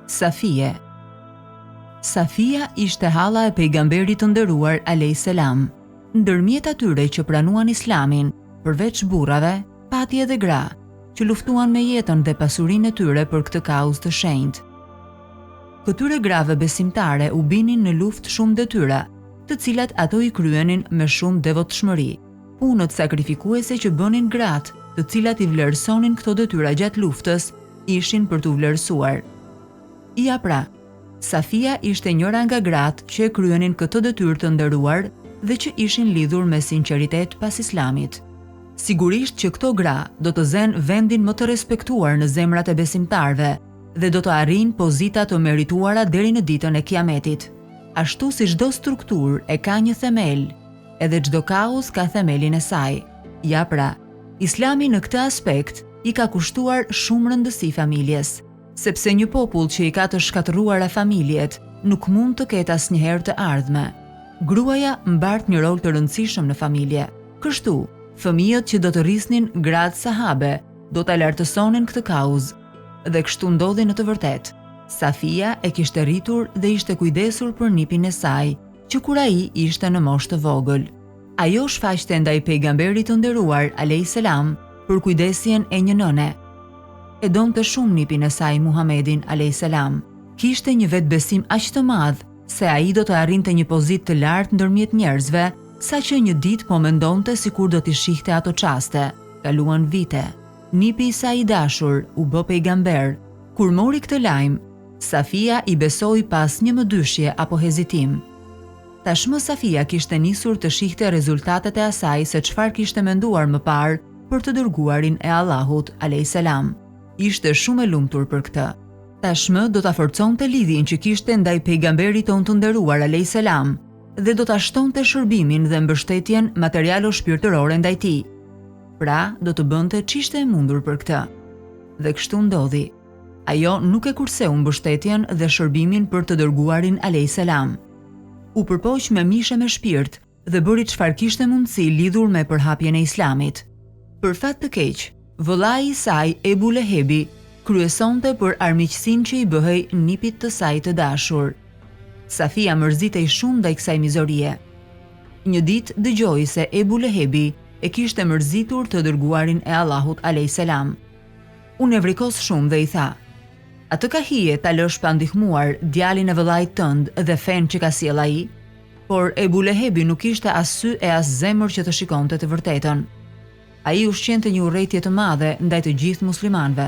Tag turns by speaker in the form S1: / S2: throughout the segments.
S1: Safije. Safia ishte halla e pejgamberit të nderuar a.s. Ndërmjet atyre që pranuan islamin, përveç burrave, pati edhe gra, që luftuan me jetën dhe pasurinë e tyre për këtë kauzë të shenjtë. Këtyre grave besimtare u binin në luftë shumë detyra, të cilat ato i kryenin me shumë devotshmëri. Punët sakrifikuese që bënin gratë, të cilat i vlerësonin këto detyra gjatë luftës, ishin për t'u vlerësuar. Ja pra, Safia ishte njëra nga gratë që e kryenin këtë detyrë të nderuar dhe që ishin lidhur me sinqeritet pas islamit. Sigurisht që këto gra do të zenë vendin më të respektuar në zemrat e besimtarve dhe do të arrijnë pozita të merituara deri në ditën e Kiametit. Ashtu si çdo strukturë e ka një themel, edhe çdo kauz ka themelin e saj. Ja pra, Islami në këtë aspekt i ka kushtuar shumë rëndësi familjes, sepse një popull që i ka të shkatërruara familjet nuk mund të ketë asnjëherë të ardhme. Gruaja mbart një rol të rëndësishëm në familje. Kështu, fëmijët që do të rrisnin gratë sahabe do ta lartësonin këtë kauzë, dhe kështu ndodhi në të vërtetë. Safia e kishte rritur dhe ishte kujdesur për nipin e saj, që kur ai ishte në moshë të vogël. Ajo shfaqte ndaj pejgamberit të nderuar a.s. për kujdesjen e një nëne. E donte shumë nipin e saj Muhamedin a.s. Kishte një vetbesim aq të madh se ai do të arrinte një pozitë të lartë ndërmjet njerëzve, saqë një ditë po mendonte sikur do t'i shihte ato çaste. Kaluan vite. Nipi i saj i dashur u bë pejgamber. Kur mori këtë lajm, Safia i besoi pas një mëdyshje apo hezitim. Tashmë Safia kishte nisur të shihte rezultatet e asaj se çfarë kishte menduar më parë për të dërguarin e Allahut a.s. Ishte shumë e lumtur për këtë. Tashmë do ta forconte lidhjen që kishte ndaj pejgamberit tonë të nderuar a.s. dhe do ta shtonte shërbimin dhe mbështetjen materialo-shpirtërore ndaj tij. Pra, do të bënte ç'ishte e mundur për këtë. Dhe kështu ndodhi. Ajo nuk e kurseu mbështetjen dhe shërbimin për të dërguarin a.s. U përpoq me mishe me shpirt dhe bëri çfarë kishte mundësi lidhur me përhapjen e islamit. Për fat të keq, vëllai i saj Ebu Lehebi kryesonte për armiqësinë që i bëhej nipit të saj të dashur. Safia mërzitej shumë ndaj kësaj mizorie. Një ditë dëgjoi se Ebu Lehebi e kishte mërzitur të dërguarin e Allahut a.s. Unë e vrikos shumë dhe i tha: "A të ka hije ta lësh pa ndihmuar djalin e vëllait tënd dhe fen që ka sjell ai?" Por Ebu Lehebi nuk ishte as sy e as zemër që të shikonte të vërtetën. Ai ushqente një urrëtie të madhe ndaj të gjithë muslimanëve.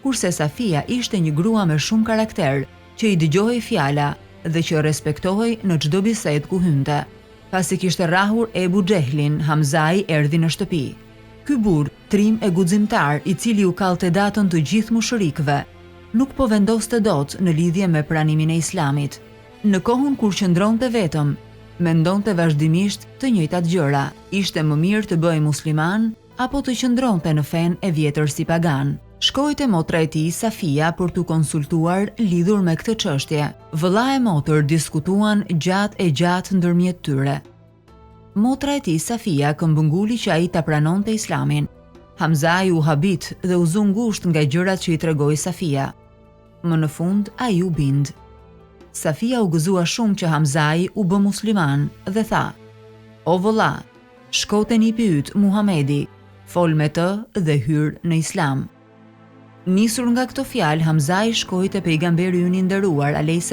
S1: Kurse Safia ishte një grua me shumë karakter, që i dëgjohej fjala dhe që respektohej në çdo bisedë ku hynte. Pasi kishte rrahur Ebu Xehlin, Hamzai erdhi në shtëpi. Ky burr, trim e guximtar, i cili u kallte datën të gjithë mushrikëve, nuk po vendoste dot në lidhje me pranimin e islamit. Në kohën kur qëndronte vetëm, mendonte vazhdimisht të njëjtat gjëra. Ishte më mirë të bëhej musliman apo të qëndronte në fen e vjetër si pagan. Shkoi te motra e tij Safia për t'u konsultuar lidhur me këtë çështje. Vëlla e motër diskutuan gjatë ndërmjet tyre. Motra e tij Safia këmbënguli që ai ta pranonte islamin. Hamzai u habit dhe u zu ngushtë nga gjërat që i tregoi Safia. Më në fund ai u bind. Safia u gëzua shumë që Hamzai u bë musliman dhe tha: "O vëlla, shko te nipi yt Muhamedi, fol me të dhe hyr në islam." Nisur nga këto fjalë, Hamzai shkoi te pejgamberi ynë i nderuar a.s.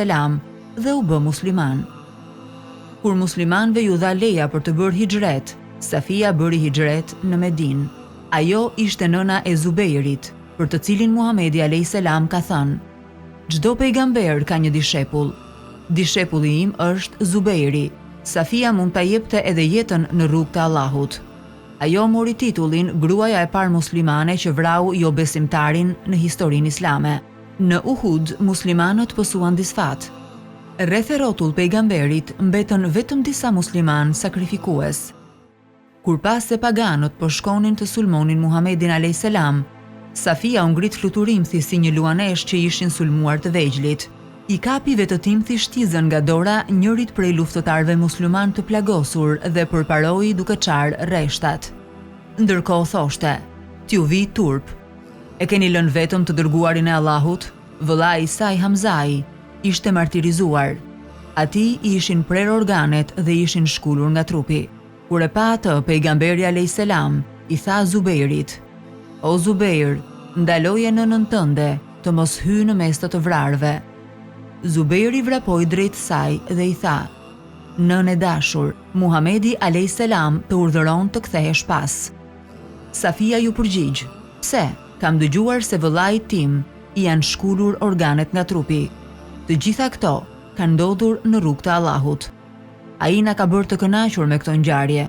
S1: dhe u bë musliman. Kur muslimanëve ju dha leja për të bërë hijret, Safia bëri hijret në Medinë. Ajo ishte nëna e Zubeirit, për të cilin Muhamedi a.s. ka thënë: "Çdo pejgamber ka një dishepull. Dishepulli im është Zubeiri. Safia mund ta jepte edhe jetën në rrugë të Allahut." Ajo mori titullin gruaja e parë muslimane që vrau jo besimtarin në historinë islame. Në Uhud, muslimanët pësuan disfat. Rreth e rrotull pejgamberit mbetën vetëm disa musliman sakrifikues. Kur pas se paganët po shkonin të sulmonin Muhamedin a.s., Safia u ngrit fluturimthi si një luanesh që ishin sulmuar të vegjlit. I kapi vetëtimthi shtizën nga dora njërit prej luftëtarëve musliman të plagosur dhe përparoi duke çarë rreshtat. Ndërkohë thoshte: "T'ju vi turp. E keni lënë vetëm të dërguarin e Allahut? Vëllai i saj Hamzai ishte martirizuar. Atij i ishin prerë organet dhe ishin shkullur nga trupi. Kur e pa atë, pejgamberi a.s. i tha Zubejrit: "O Zubeir, ndaloje nënën tënde të mos hyjë në mes të vrarëve." Zubeiri vrapoi drejt saj dhe i tha: "Nënë e dashur, Muhamedi a.s. të urdhëron të kthehesh pas." Safia ju përgjigj: "Pse? Kam dëgjuar se vëllait tim i janë shkullur organet nga trupi. Të gjitha këto kanë ndodhur në rrugt të Allahut. Ai na ka bërë të kënaqur me këtë ngjarje.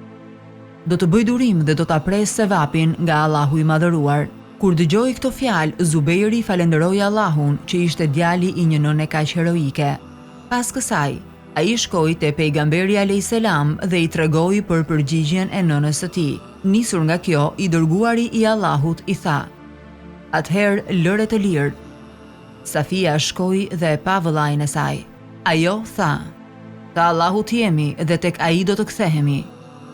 S1: Do të bëj durim dhe do ta pres sevapin nga Allahu i madhëruar." Kur dëgjoi këto fjalë, Zubeiri falenderoi Allahun që ishte djali i një nëne kaq heroike. Pas kësaj, ai shkoi te pejgamberi a.s. dhe i tregoi për përgjigjen e nënës së tij. Nisur nga kjo, i dërguari i Allahut i tha: "Atëherë lëre të lirë." Safia shkoi dhe e pa vëllain e saj. Ajo tha: "Ka Allahu t'jemi dhe tek ai do të kthehemi."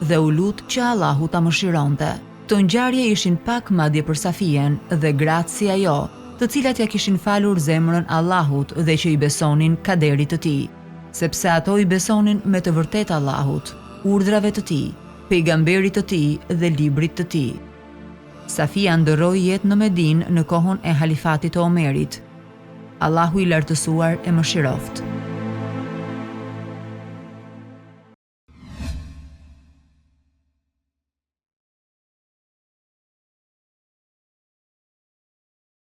S1: Dhe u lut që Allahu ta mëshironte. Këto ngjarje ishin pak madje për Safien dhe gratë si ajo, të cilat ja kishin falur zemrën Allahut dhe që i besonin kaderit të tij, sepse ato i besonin me të vërtetë Allahut, urdhrave të tij, pejgamberit të tij dhe librit të tij. Safia ndërroi jetë në Medinë në kohën e halifatit të Omerit. Allahu i lartësuar e mëshiroft.